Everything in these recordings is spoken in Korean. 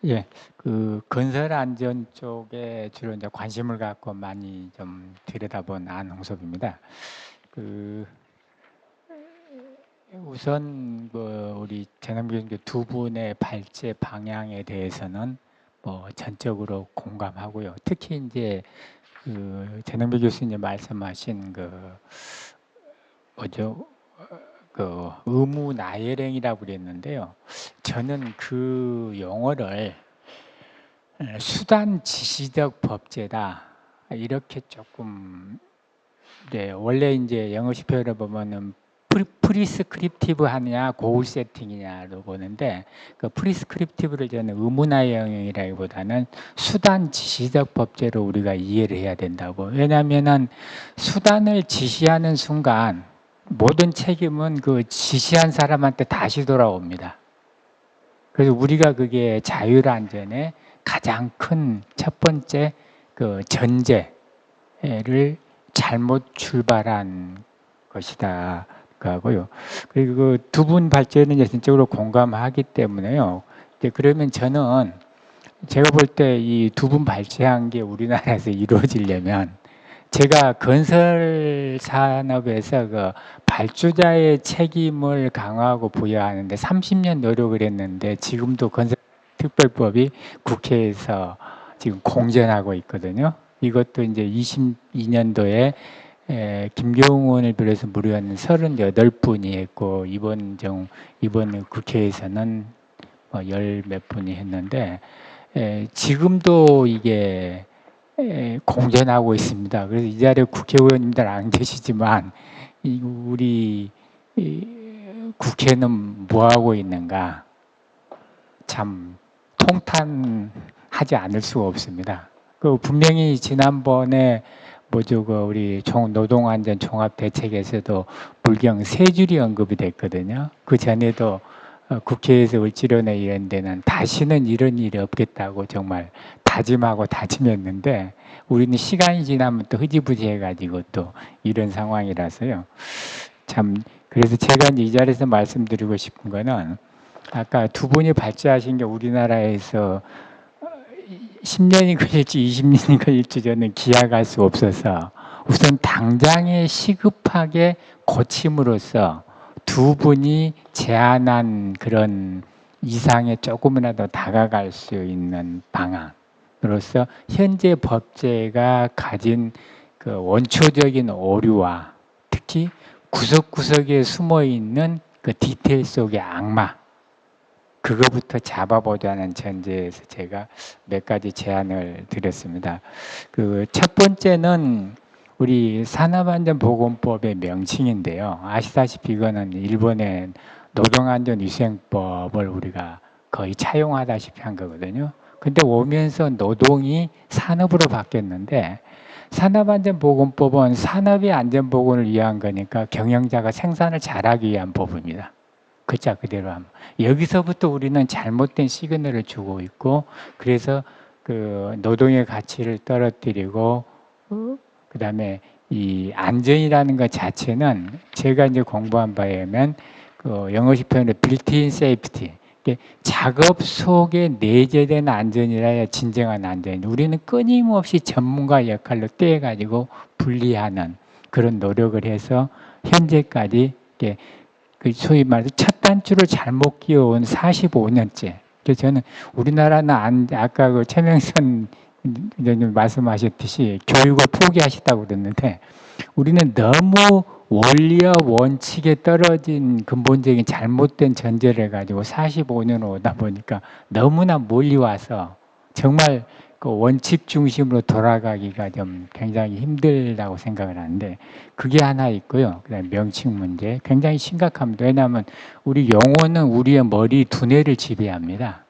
예, 그 건설 안전 쪽에 주로 이제 관심을 갖고 많이 좀 들여다본 안홍섭입니다. 그 우선 그 우리 전영기 교수 두 분의 발제 방향에 대해서는 뭐 전적으로 공감하고요. 특히 이제 그 전영기 교수님 말씀하신 그 뭐죠? 그 의무 나열행이라고 그랬는데요. 저는 그 용어를 수단 지시적 법제다 이렇게 조금 네, 원래 이제 영어식 표현을 보면은 프리스크립티브 하느냐 고울 세팅이냐로 보는데 그 프리스크립티브를 저는 의문화의 영역이라기보다는 수단 지시적 법제로 우리가 이해를 해야 된다고. 왜냐하면은 수단을 지시하는 순간 모든 책임은 그 지시한 사람한테 다시 돌아옵니다. 그래서 우리가 그게 자율안전의 가장 큰 첫 번째 그 전제를 잘못 출발한 것이다. 하고요. 그리고 그 두 분 발제는 전적으로 공감하기 때문에요. 그러면 저는 제가 볼 때 이 두 분 발제한 게 우리나라에서 이루어지려면 제가 건설 산업에서 그 발주자의 책임을 강화하고 부여하는데 30년 노력을 했는데 지금도 건설특별법이 국회에서 지금 공전하고 있거든요. 이것도 이제 22년도에 김경훈을 비롯해서 무려 38분이 했고 이번 국회에서는 열 몇 분이 했는데 지금도 이게 공전하고 있습니다. 그래서 이 자리에 국회의원님들 안 계시지만 우리 국회는 뭐 하고 있는가 참 통탄하지 않을 수가 없습니다. 그 분명히 지난번에 뭐죠 그 우리 노동안전 종합대책에서도 불경 세 줄이 언급이 됐거든요. 그 전에도 국회에서 을지로나 이런 데는 다시는 이런 일이 없겠다고 정말 다짐하고 다짐했는데 우리는 시간이 지나면 또 흐지부지 해가지고 또 이런 상황이라서요. 참 그래서 제가 이 자리에서 말씀드리고 싶은 거는 아까 두 분이 발제하신 게 우리나라에서 10년이 걸릴지 20년이 걸릴지 저는 기약할 수 없어서 우선 당장에 시급하게 고침으로써 두 분이 제안한 그런 이상에 조금이라도 다가갈 수 있는 방안으로서 현재 법제가 가진 그 원초적인 오류와 특히 구석구석에 숨어 있는 그 디테일 속의 악마 그거부터 잡아보자는 전제에서 제가 몇 가지 제안을 드렸습니다. 그 첫 번째는 우리 산업안전보건법의 명칭인데요. 아시다시피 이거는 일본의 노동안전위생법을 우리가 거의 차용하다시피 한 거거든요. 근데 오면서 노동이 산업으로 바뀌었는데 산업안전보건법은 산업의 안전보건을 위한 거니까 경영자가 생산을 잘하기 위한 법입니다. 글자 그대로 하면 여기서부터 우리는 잘못된 시그널을 주고 있고 그래서 그 노동의 가치를 떨어뜨리고 그다음에 이 안전이라는 것 자체는 제가 이제 공부한 바에 의하면 그 영어식 표현으로 빌트인 세이프티 작업 속에 내재된 안전이라야 진정한 안전. 우리는 끊임없이 전문가 역할로 떼가지고 분리하는 그런 노력을 해서 현재까지 그 소위 말해서 첫 단추를 잘못 끼워온 45년째. 그래서 저는 우리나라는 아까 그 최명선 의원님 말씀하셨듯이 교육을 포기하셨다고 그랬는데 우리는 너무 원리와 원칙에 떨어진 근본적인 잘못된 전제를 가지고 45년을 오다 보니까 너무나 멀리 와서 정말 그 원칙 중심으로 돌아가기가 좀 굉장히 힘들다고 생각을 하는데 그게 하나 있고요. 그다음에 명칭 문제 굉장히 심각합니다. 왜냐하면 우리 용어는 우리의 머리 두뇌를 지배합니다.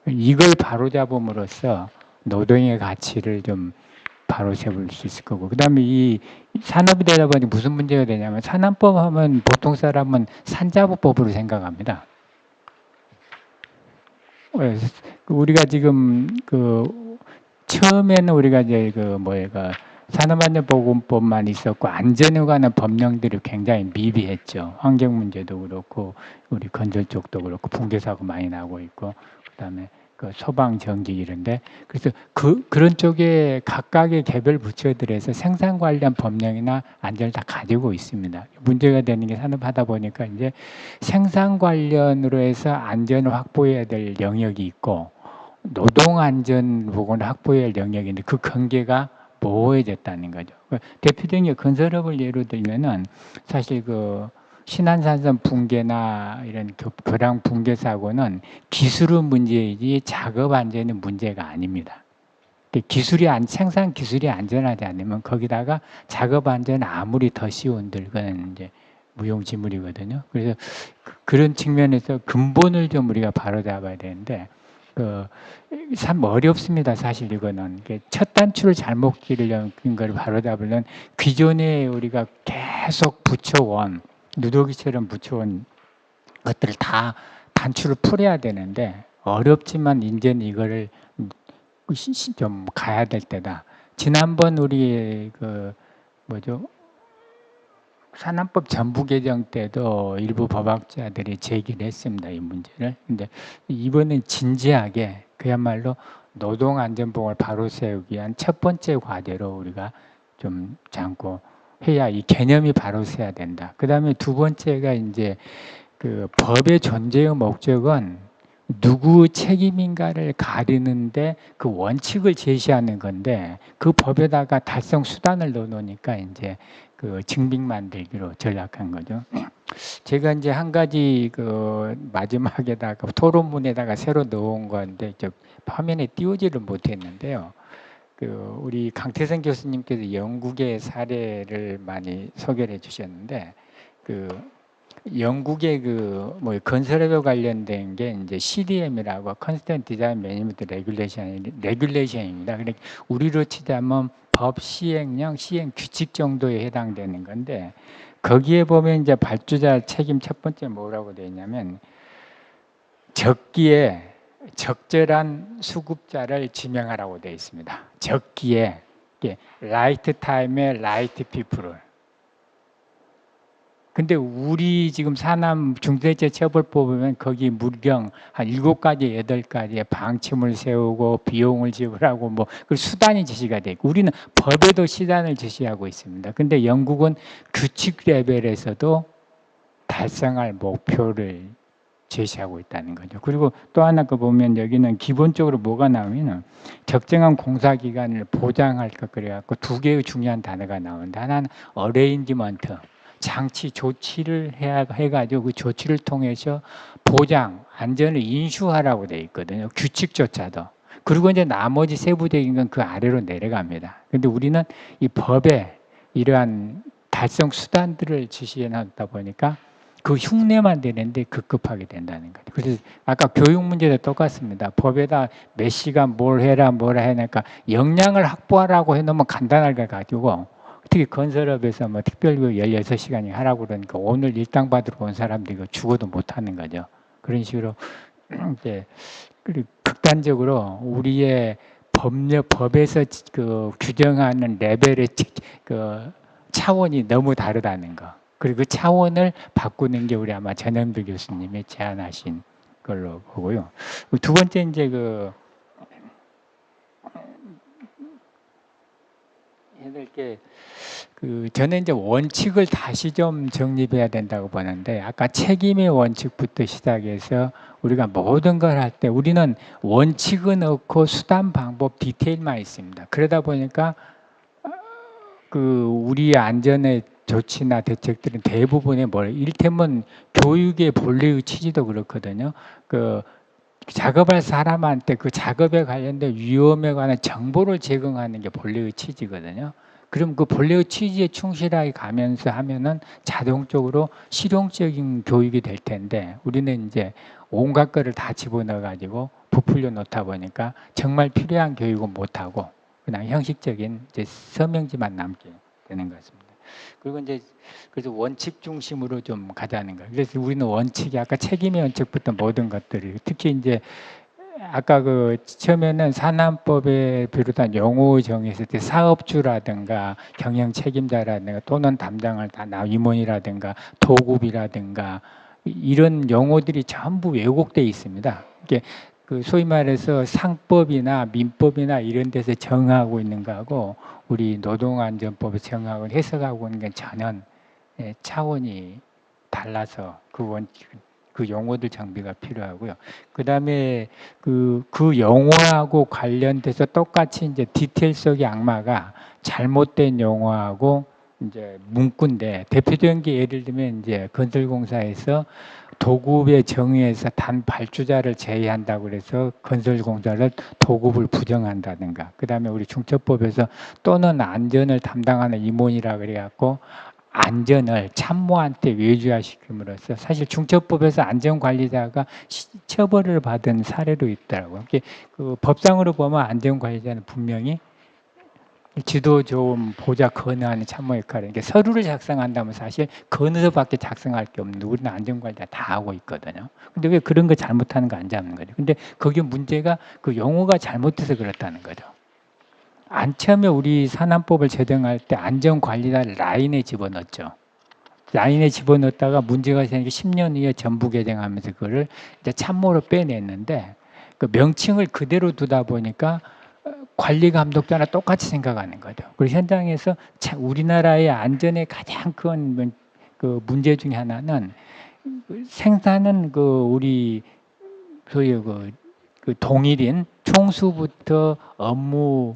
이걸 바로잡음으로써 노동의 가치를 좀 바로 잡을 수 있을 거고 그다음에 이 산업이 되다 보니 무슨 문제가 되냐면 산업법 하면 보통 사람은 산자부법으로 생각합니다. 우리가 지금 그 처음에는 우리가 이제 그 뭐예요 산업안전보건법만 있었고 안전에 관한 법령들이 굉장히 미비했죠. 환경 문제도 그렇고 우리 건설 쪽도 그렇고 붕괴 사고 많이 나고 있고 그다음에 그 소방 전기 이런데 그래서 그런 쪽에 각각의 개별 부처들에서 생산 관련 법령이나 안전을 다 가지고 있습니다. 문제가 되는 게 산업하다 보니까 이제 생산 관련으로 해서 안전을 확보해야 될 영역이 있고 노동 안전 보건을 확보해야 할 영역인데 그 경계가 모호해졌다는 거죠. 대표적인 건설업을 예로 들면은 사실 그 신안산성 붕괴나 이런 교량 붕괴 사고는 기술은 문제이지 작업 안전은 문제가 아닙니다. 생산 기술이 안전하지 않으면 거기다가 작업 안전 아무리 더 쉬운들 그건 이제 무용지물이거든요. 그래서 그런 측면에서 근본을 좀 우리가 바로잡아야 되는데 참 어렵습니다. 사실 이거는 첫 단추를 잘못 끼려는 걸 바로잡으려면 기존에 우리가 계속 붙여온 누더기처럼 붙여온 것들을 다 단추를 풀어야 되는데 어렵지만 이제는 이거를 좀 가야 될 때다. 지난번 우리 산안법 전부 개정 때도 일부 법학자들이 제기를 했습니다. 이 문제를. 근데 이번엔 진지하게 그야말로 노동안전보건을 바로 세우기 위한 첫 번째 과제로 우리가 좀 잡고 해야 이 개념이 바로 서야 된다. 그 다음에 두 번째가 이제 그 법의 존재의 목적은 누구 책임인가를 가리는데 그 원칙을 제시하는 건데 그 법에다가 달성 수단을 넣어놓으니까 이제 그 증빙 만들기로 전략한 거죠. 제가 이제 한 가지 그 마지막에다가 토론문에다가 새로 넣은 건데 저 화면에 띄우지를 못했는데요. 그 우리 강태성 교수님께서 영국의 사례를 많이 소개를 해주셨는데 그 영국의 그 뭐 건설업에 관련된 게 이제 CDM이라고 컨스턴트 디자인 매니지먼트 레귤레이션입니다. 그러니까 우리로 치자면 법 시행령, 시행 규칙 정도에 해당되는 건데 거기에 보면 이제 발주자 책임 첫 번째 뭐라고 되어 있냐면 적기에 적절한 수급자를 지명하라고 되어 있습니다. 적기에 라이트 타임에 라이트 피플을. 근데 우리 지금 산업 중대재해 처벌법 보면 거기 무령 한 7가지, 8가지의 방침을 세우고 비용을 지불하고 뭐 그 수단이 제시가 돼 있고 우리는 법에도 시단을 제시하고 있습니다. 근데 영국은 규칙 레벨에서도 달성할 목표를 제시하고 있다는 거죠. 그리고 또 하나 그 보면 여기는 기본적으로 뭐가 나오면 적정한 공사 기간을 보장할 것 그래갖고 두 개의 중요한 단어가 나오는데 하나는 어레인지먼트 장치 조치를 해가지고 그 조치를 통해서 보장 안전을 인수하라고 돼 있거든요. 규칙조차도. 그리고 이제 나머지 세부적인 건 그 아래로 내려갑니다. 근데 우리는 이 법에 이러한 달성 수단들을 지시해 놨다 보니까 그 흉내만 되는데 급급하게 된다는 거죠. 그래서 아까 교육 문제도 똑같습니다. 법에다 몇 시간 뭘 해라 뭐라 해니까 역량을 확보하라고 해놓으면 간단할 거 가지고 특히 건설업에서 뭐 특별교육 16시간이 하라고 그러니까 오늘 일당 받으러 온 사람들이 이거 죽어도 못하는 거죠. 그런 식으로 이제 극단적으로 우리의 법에서 그 규정하는 레벨의 그 차원이 너무 다르다는 거. 그리고 그 차원을 바꾸는 게 우리 아마 전현배 교수님이 제안하신 걸로 보고요. 두 번째 이제 해야 될 게 저는 이제 원칙을 다시 좀 정립해야 된다고 보는데 아까 책임의 원칙부터 시작해서 우리가 모든 걸 할 때 우리는 원칙은 없고 수단 방법 디테일만 있습니다. 그러다 보니까 우리 안전의 조치나 대책들은 대부분의 이를테면 교육의 본래의 취지도 그렇거든요. 작업할 사람한테 그 작업에 관련된 위험에 관한 정보를 제공하는 게 본래의 취지거든요. 그럼 그 본래의 취지에 충실하게 가면서 하면은 자동적으로 실용적인 교육이 될 텐데 우리는 이제 온갖 거를 다 집어넣어 가지고 부풀려 놓다 보니까 정말 필요한 교육은 못하고 그냥 형식적인 이제 서명지만 남게 되는 것 같습니다. 그리고 이제 그래서 원칙 중심으로 좀 가자는 거예요. 그래서 우리는 원칙이 아까 책임의 원칙부터 모든 것들이 특히 이제 아까 그 처음에는 산안법에 비롯한 용어 정의했을 때 사업주라든가 경영 책임자라든가 또는 담당을 다 임원이라든가 도급이라든가 이런 용어들이 전부 왜곡되어 있습니다. 이게 그 소위 말해서 상법이나 민법이나 이런 데서 정하고 있는 거하고 우리 노동안전법에 정하고 해석하고 있는 게 전혀 차원이 달라서 그 용어들 정비가 필요하고요. 그 다음에 그 용어하고 관련돼서 똑같이 이제 디테일 속의 악마가 잘못된 용어하고 이제 문구인데 대표적인 게 예를 들면 이제 건설공사에서 도급의 정의에서 단 발주자를 제외한다고 그래서 건설공사를 도급을 부정한다든가 그 다음에 우리 중처법에서 또는 안전을 담당하는 임원이라 그래갖고 안전을 참모한테 외주화시킴으로써 사실 중처법에서 안전관리자가 처벌을 받은 사례도 있더라고요. 그 법상으로 보면 안전관리자는 분명히 지도 좀 보자 건의하는 참모 역할을 이게 서류를 작성한다면 사실 건의서밖에 작성할 게 없는데 우리는 안전관리자 다 하고 있거든요. 근데 왜 그런 거 잘못하는 거 안 잡는 거죠? 근데 거기 문제가 그 용어가 잘못돼서 그렇다는 거죠. 처음에 우리 산안법을 제정할 때 안전관리자를 라인에 집어넣었죠. 라인에 집어넣었다가 문제가 생기고 10년 후에 전부 개정하면서 그거를 이제 참모로 빼냈는데 그 명칭을 그대로 두다 보니까 관리 감독자나 똑같이 생각하는 거죠. 그리고 현장에서 우리나라의 안전의 가장 큰 그 문제 중에 하나는 생산은 그 우리 소위 그 동일인 총수부터 업무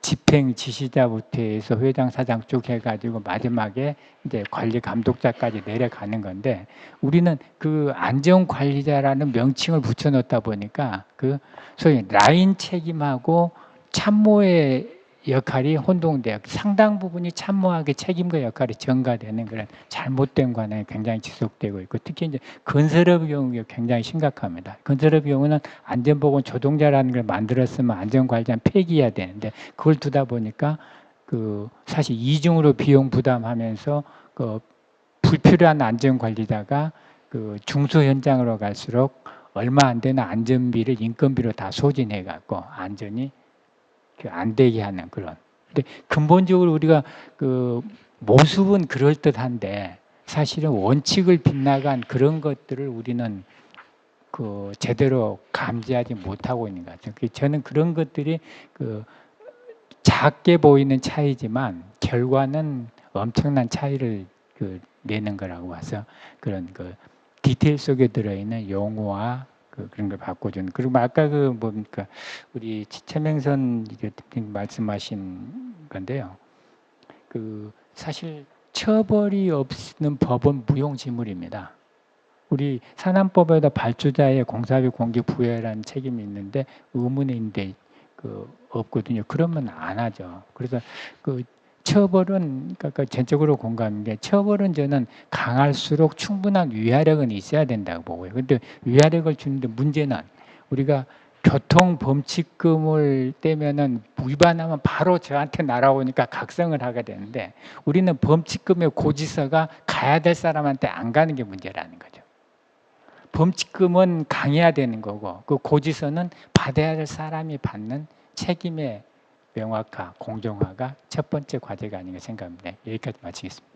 집행 지시자부터 해서 회장 사장 쭉 해가지고 마지막에 이제 관리 감독자까지 내려가는 건데 우리는 그 안전관리자라는 명칭을 붙여놓다 보니까 그 소위 라인 책임하고 참모의 역할이 혼동돼요. 상당 부분이 참모하게 책임과 역할이 전가되는 그런 잘못된 관행이 굉장히 지속되고 있고 특히 이제 건설업의 경우가 굉장히 심각합니다. 건설업의 경우는 안전보건 조종자라는 걸 만들었으면 안전관리자는 폐기해야 되는데 그걸 두다 보니까 그 사실 이중으로 비용 부담하면서 그 불필요한 안전관리자가 그 중소 현장으로 갈수록 얼마 안 되는 안전비를 인건비로 다 소진해 갖고 안전이 안 되게 하는 그런. 근데 근본적으로 우리가 그 모습은 그럴듯한데 사실은 원칙을 빗나간 그런 것들을 우리는 그 제대로 감지하지 못하고 있는 것 같아요. 저는 그런 것들이 그 작게 보이는 차이지만 결과는 엄청난 차이를 그 내는 거라고 봐서 그런 그 디테일 속에 들어있는 용어와 그런 걸 바꿔주는. 그리고 아까 그 뭡니까 우리 최명선 대표님 말씀하신 건데요. 그 사실 처벌이 없는 법은 무용지물입니다. 우리 산안법에다 발주자의 공사비 공개 부여라는 책임이 있는데 의무인데 그 없거든요. 그러면 안 하죠. 그래서 그 처벌은 그러니까 전적으로 공감인데 처벌은 저는 강할수록 충분한 위화력은 있어야 된다고 보고요. 근데 위화력을 주는데 문제는 우리가 교통 범칙금을 떼면은 위반하면 바로 저한테 날아오니까 각성을 하게 되는데 우리는 범칙금의 고지서가 가야 될 사람한테 안 가는 게 문제라는 거죠. 범칙금은 강해야 되는 거고 그 고지서는 받아야 될 사람이 받는 책임의 명확화, 공정화가 첫 번째 과제가 아닌가 생각합니다. 여기까지 마치겠습니다.